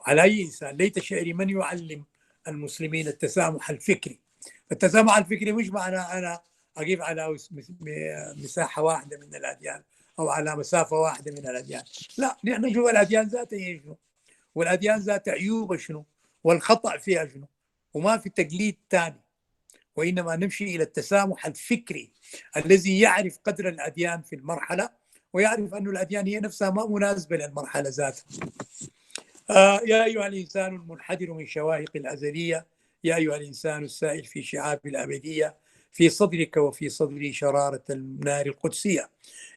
على أي إنسان. ليت شعري من يعلم المسلمين التسامح الفكري. التسامح الفكري مش معناه أنا أقف على مساحة واحدة من الأديان أو على مسافة واحدة من الأديان، لا، نحن نشوف الأديان ذاتها هي شنو، والأديان ذاتها عيوبها شنو، والخطأ فيها شنو، وما في تقليد ثاني، وإنما نمشي إلى التسامح الفكري الذي يعرف قدر الأديان في المرحلة ويعرف أن الأديان هي نفسها ما مناسبة للمرحلة ذاتها. يا أيها الإنسان المنحدر من شواهق الأزلية، يا أيها الإنسان السائل في شعاب الأبدية، في صدرك وفي صدري شرارة النار القدسية.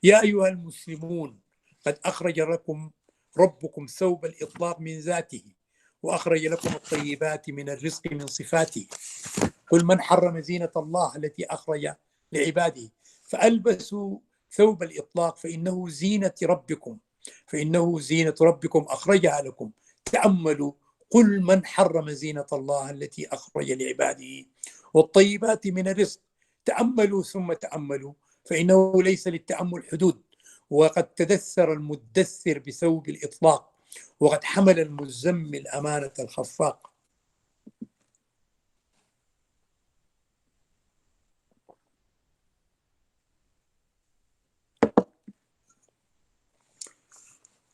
يا أيها المسلمون قد أخرج لكم ربكم ثوب الإطلاق من ذاته، وأخرج لكم الطيبات من الرزق من صفاته. قل من حرم زينة الله التي أخرج لعباده. فألبسوا ثوب الإطلاق فإنه زينة ربكم، فإنه زينة ربكم أخرجها لكم. تأملوا، قل من حرم زينة الله التي أخرج لعباده والطيبات من الرزق. تأملوا ثم تأملوا، فإنه ليس للتأمل حدود. وقد تدثر المدثر بثوب الإطلاق، وقد حمل المزمل أمانة الخفاق.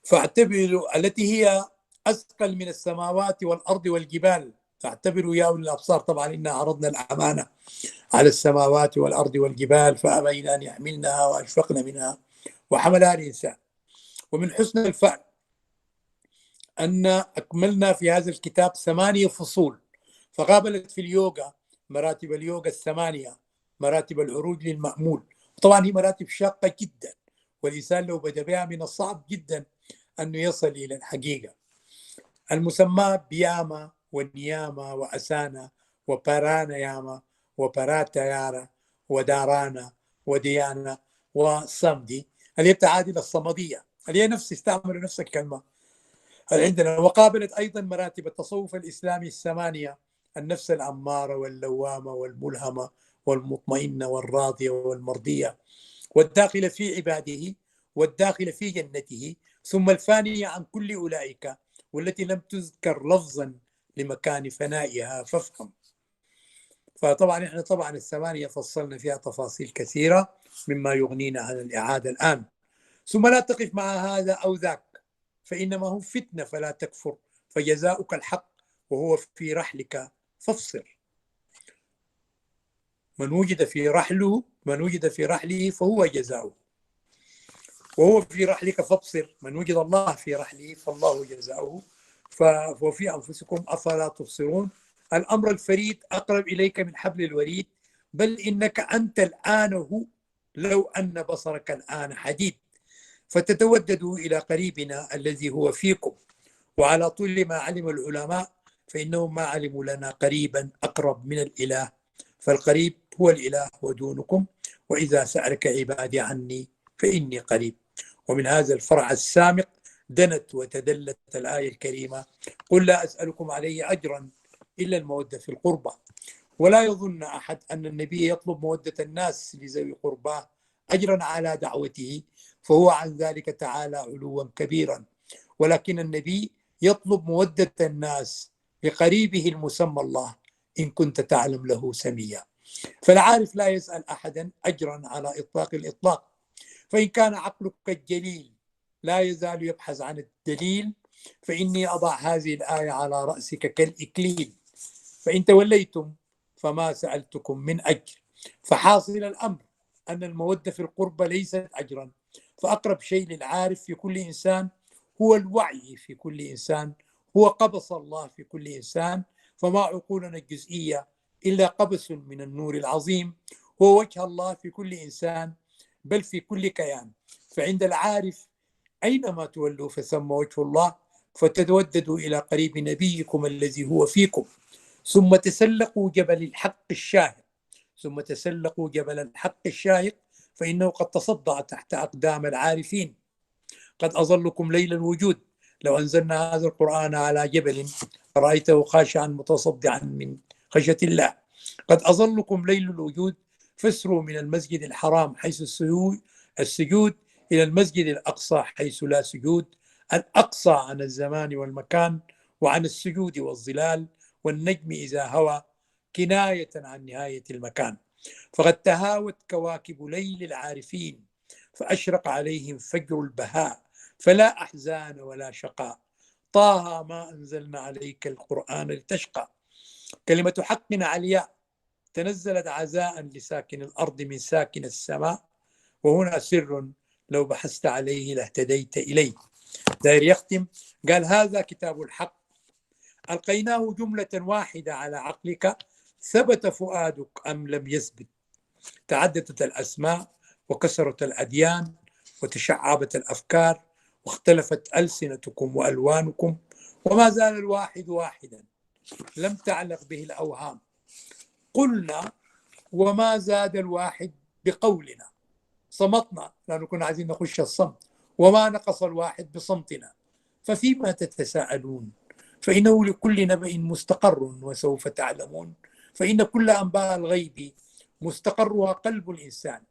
فاعتبروا التي هي أثقل من السماوات والأرض والجبال. فاعتبروا يا أولي الأبصار. طبعا إنا عرضنا الأمانة على السماوات والأرض والجبال فأبين أن يحملنها وأشفقن منها وحملها الإنسان. ومن حسن الفعل أن أكملنا في هذا الكتاب 8 فصول، فقابلت في اليوغا مراتب اليوغا 8 مراتب العروج للمأمول. طبعا هي مراتب شاقة جدا، والإنسان لو بدأ بها من الصعب جدا أنه يصل إلى الحقيقة. المسمى بياما ونياما وأسانا وبارانا ياما وباراتا يارا ودارانا وديانا وصمدي، اللي هي بتعادل الصمدية، اللي هي نفس استعملوا نفس الكلمة عندنا وقابلت أيضا مراتب التصوف الإسلامي الثمانية: النفس الأمارة واللوامة والملهمة والمطمئنة والراضية والمرضية، والداخل في عباده، والداخل في جنته، ثم الفانية عن كل أولئك، والتي لم تذكر لفظا لمكان فنائها فافهم. فطبعا احنا طبعا الثمانية فصلنا فيها تفاصيل كثيرة مما يغنينا عن الإعادة الآن. ثم لا تقف مع هذا أو ذاك، فإنما هم فتنة فلا تكفر، فجزاؤك الحق وهو في رحلك فافصر. من وجد في رحله فهو جزاؤه، وهو في رحلك فابصر. من وجد الله في رحله فالله جزاؤه. وفي أنفسكم أفلا تبصرون. الأمر الفريد أقرب إليك من حبل الوريد، بل إنك أنت الآن هو، لو أن بصرك الآن حديد. فتتوددوا إلى قريبنا الذي هو فيكم. وعلى طول ما علم العلماء فإنهم ما علموا لنا قريبا أقرب من الإله، فالقريب هو الإله ودونكم. وإذا سألك عبادي عني فإني قريب. ومن هذا الفرع السامق دنت وتدلت الآية الكريمة: قل لا أسألكم عليه أجرا إلا المودة في القربى. ولا يظن أحد أن النبي يطلب مودة الناس لذوي قرباه أجرا على دعوته، فهو عن ذلك تعالى علوا كبيرا. ولكن النبي يطلب مودة الناس لقريبه المسمى الله، إن كنت تعلم له سميا. فالعارف لا يسأل أحدا أجرا على إطلاق الإطلاق. فإن كان عقلك الجليل لا يزال يبحث عن الدليل، فإني أضع هذه الآية على رأسك كالإكليل: فإن توليتم فما سألتكم من أجر. فحاصل الأمر أن المودة في القربى ليست أجرا، فأقرب شيء للعارف في كل إنسان هو الوعي في كل إنسان، هو قبس الله في كل إنسان. فما عقولنا الجزئية إلا قبس من النور العظيم، هو وجه الله في كل إنسان بل في كل كيان. فعند العارف أينما تولوا فثم وجه الله. فتتوددوا إلى قريب نبيكم الذي هو فيكم. ثم تسلقوا جبل الحق الشاهق، فإنه قد تصدع تحت أقدام العارفين. قد أظلكم ليل الوجود، لو أنزلنا هذا القرآن على جبل رأيته خاشعا متصدعا من خشية الله. قد أظلكم ليل الوجود، فاسروا من المسجد الحرام حيث السجود إلى المسجد الأقصى حيث لا سجود. الأقصى عن الزمان والمكان، وعن السجود والظلال والنجم إذا هوى، كناية عن نهاية المكان. فقد تهاوت كواكب ليل العارفين، فأشرق عليهم فجر البهاء، فلا أحزان ولا شقاء. طه ما أنزلنا عليك القرآن لتشقى. كلمة حق علياء تنزلت عزاء لساكن الأرض من ساكن السماء، وهنا سر لو بحثت عليه لاهتديت إليه. داير يختم، قال: هذا كتاب الحق ألقيناه جملة واحدة على عقلك، ثبت فؤادك أم لم يثبت. تعددت الأسماء وكثرت الأديان وتشعبت الأفكار واختلفت ألسنتكم وألوانكم، وما زال الواحد واحدا لم تعلق به الأوهام. قلنا وما زاد الواحد بقولنا، صمتنا لأنه كنا عايزين نخش الصمت، وما نقص الواحد بصمتنا. ففيما تتساءلون؟ فإنه لكل نبأ مستقر وسوف تعلمون. فإن كل أنباء الغيب مستقرها قلب الإنسان،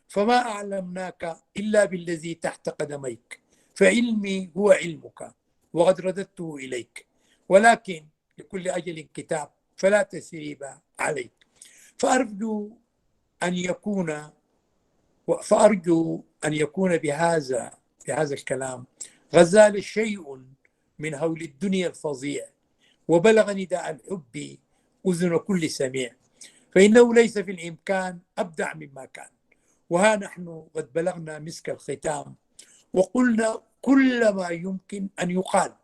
فما أعلمناك إلا بالذي تحت قدميك، فعلمي هو علمك وقد رددته إليك، ولكن لكل أجل كتاب فلا تثريب عليك. فأرجو أن يكون بهذا الكلام غزال شيء من هول الدنيا الفظيع، وبلغ نداء الحب أذن كل سميع. فإنه ليس في الإمكان أبدع مما كان. وها نحن قد بلغنا مسك الختام، وقلنا كل ما يمكن أن يقال،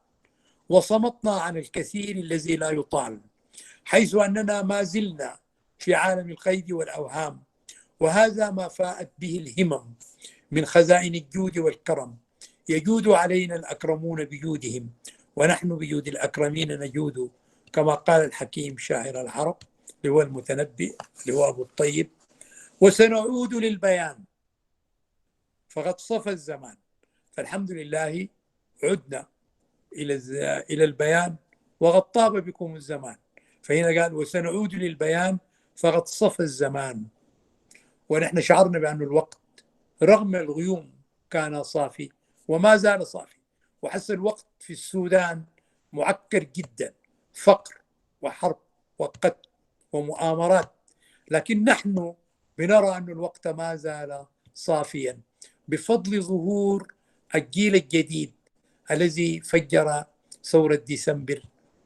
وصمتنا عن الكثير الذي لا يطال، حيث أننا ما زلنا في عالم القيد والأوهام. وهذا ما فاءت به الهمم من خزائن الجود والكرم. يجود علينا الأكرمون بجودهم، ونحن بجود الأكرمين نجود، كما قال الحكيم شاعر العرب اللي هو المتنبي اللي هو أبو الطيب: وسنعود للبيان فقد صفى الزمان. فالحمد لله عدنا إلى البيان وقد طاب بكم الزمان. فهنا قال وسنعود للبيان فقد صفى الزمان. ونحن شعرنا بأن الوقت رغم الغيوم كان صافي وما زال صافي. وحس الوقت في السودان معكر جدا، فقر وحرب وقتل ومؤامرات، لكن نحن بنرى أن الوقت ما زال صافيا بفضل ظهور الجيل الجديد الذي فجر ثورة ديسمبر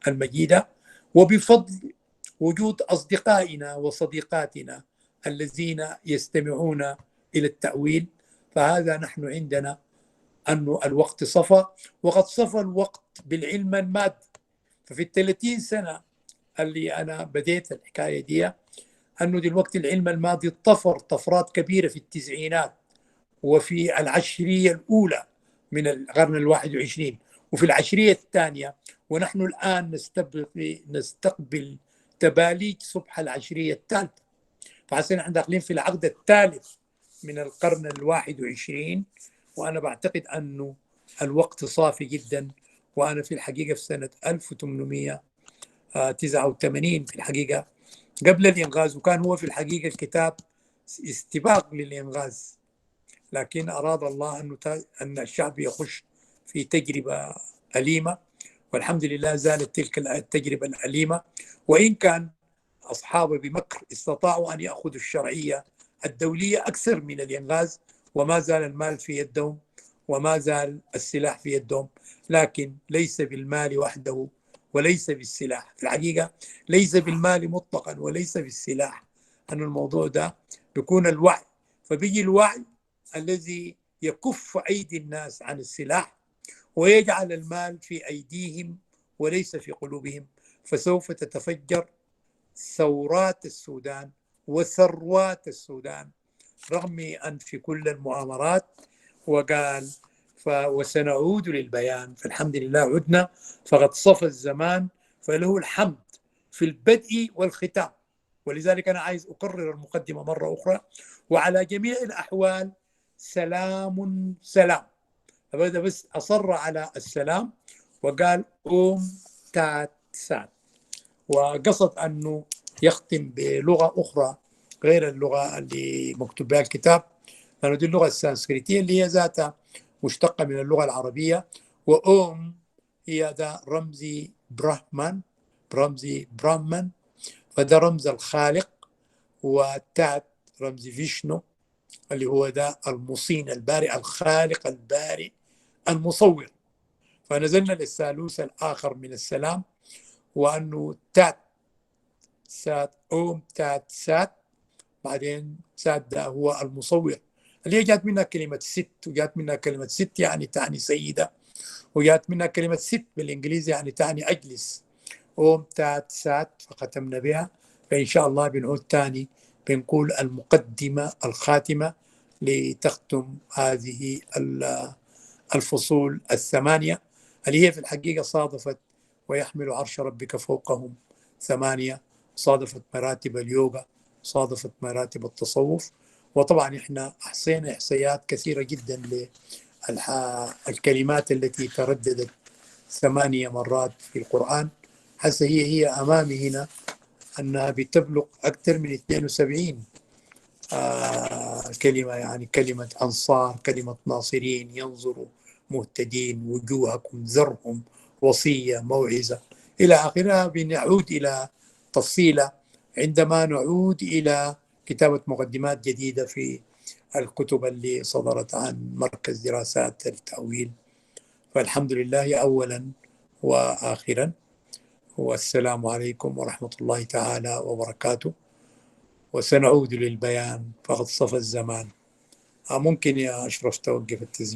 المجيدة، وبفضل وجود أصدقائنا وصديقاتنا الذين يستمعون إلى التأويل. فهذا نحن عندنا أن الوقت صفى، وقد صفى الوقت بالعلم المادي. ففي 30 سنة اللي أنا بديت الحكاية دي، أنه دلوقتي العلم المادي طفر طفرات كبيرة في التسعينات وفي العشرية الأولى من القرن ال21 وفي العشرية الثانية، ونحن الآن نستقبل تباليج صبح العشرية الثالثة. فحسنا احنا داخلين في العقد الثالث من القرن ال21، وأنا بعتقد أنه الوقت صافي جدا. وأنا في الحقيقة في سنة 1889 في الحقيقة قبل الإنغاز، وكان هو في الحقيقة الكتاب استباق للإنغاز، لكن أراد الله أن الشعب يخش في تجربة أليمة، والحمد لله زالت تلك التجربة الأليمة. وإن كان أصحابه بمكر استطاعوا أن يأخذوا الشرعية الدولية أكثر من الإنغاز، وما زال المال في يدهم وما زال السلاح في يدهم، لكن ليس بالمال وحده وليس بالسلاح. في الحقيقة ليس بالمال مطلقا وليس بالسلاح، أن الموضوع ده بيكون الوعي. فبيجي الوعي الذي يكف أيدي الناس عن السلاح ويجعل المال في أيديهم وليس في قلوبهم، فسوف تتفجر ثورات السودان وثروات السودان رغم أنف كل المؤامرات. وقال وسنعود للبيان، فالحمد لله عدنا فقد صفى الزمان فله الحمد في البدء والختام. ولذلك أنا عايز أكرر المقدمة مرة أخرى: وعلى جميع الأحوال سلام سلام. فبدأ بس أصر على السلام وقال أوم تات سات، وقصد أنه يختم بلغة أخرى غير اللغة اللي مكتوب بها الكتاب، لأنه دي اللغة السانسكريتية اللي هي ذاتها مشتقة من اللغة العربية. وأوم هي ده رمزي براهمان، رمزي براهمان، فده رمز الخالق. وتات رمز فيشنو اللي هو ده المصين البارئ الخالق البارئ المصور. فنزلنا للثالوث الآخر من السلام، وأنه تات سات أوم تات سات، بعدين سات ده هو المصور اللي هي جات منها كلمة ست، وجات منها كلمة ست يعني تعني سيدة، وجات منها كلمة ست بالإنجليزي يعني تعني أجلس. أوم تات سات فختمنا بها. فإن شاء الله بنعود تاني بنقول المقدمة الخاتمة لتختم هذه الفصول الثمانية اللي هي في الحقيقة صادفت ويحمل عرش ربك فوقهم ثمانية، صادفت مراتب اليوغا، صادفت مراتب التصوف. وطبعا احنا احصينا احصائيات كثيرة جدا للكلمات التي ترددت 8 مرات في القرآن. هسه هي أمامي هنا أنها بتبلغ أكثر من 72 كلمة، يعني كلمة أنصار، كلمة ناصرين، ينظروا مهتدين، وجوهكم ذرهم، وصية، موعظة، إلى آخرها. بنعود إلى تفصيلة عندما نعود إلى كتابة مقدمات جديدة في الكتب اللي صدرت عن مركز دراسات التأويل. فالحمد لله أولا وآخرا، والسلام عليكم ورحمة الله تعالى وبركاته. وسنعود للبيان فقد صفى الزمان. ممكن يا أشرف توقف التسجيل؟